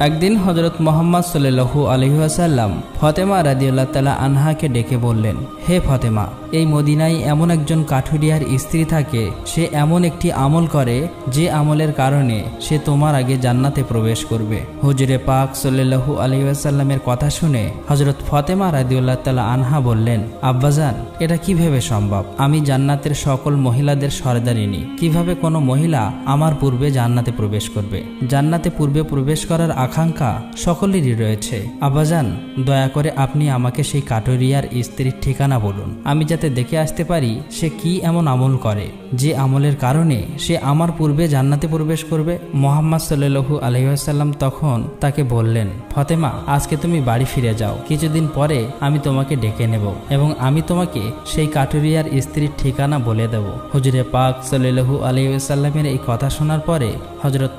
একদিন হযরত মুহাম্মদ সাল্লাল্লাহু আলাইহি ওয়াসাল্লাম ফাতেমা রাদিয়াল্লাহু তাআলা আনহাকে ডেকে বললেন, হে ফাতেমা, এই মদিনায় এমন একজন কাঠুরিয়ার স্ত্রী থাকে, সে এমন একটি আমল করে যে আমলের কারণে সে তোমার আগে জান্নাতে প্রবেশ করবে। হুজুরে পাক সাল্লাল্লাহু আলাইহি ওয়াসাল্লামের কথা শুনে হযরত ফাতেমা রাদিয়াল্লাহু তাআলা আনহা বললেন, আব্বাজান, এটা কিভাবে সম্ভব? আমি জান্নাতের সকল মহিলাদের সরদারিনী, কিভাবে কোনো মহিলা আমার পূর্বে জান্নাতে প্রবেশ করবে? জান্নাতে পূর্বে প্রবেশ করার আকাঙ্ক্ষা সকলেরই রয়েছে। আব্বাজান, দয়া করে আপনি আমাকে সেই কাঠুরিয়ার স্ত্রীর ঠিকানা বলুন, আমি যাতে দেখে আসতে পারি সে কি এমন আমল করে যে আমলের কারণে সে আমার পূর্বে জান্নাতে প্রবেশ করবে। মুহাম্মদ সাল্লাল্লাহু আলাইহি ওয়াসাল্লাম তখন তাকে বললেন, ফাতেমা, আজকে তুমি বাড়ি ফিরে যাও, কিছুদিন পরে আমি তোমাকে ডেকে নেব এবং আমি তোমাকে সেই কাঠুরিয়ার স্ত্রীর ঠিকানা বলে দেব। হুজুরে পাক সাল্লাল্লাহু আলাইহি ওয়াসাল্লামের এই কথা শোনার পরে হযরত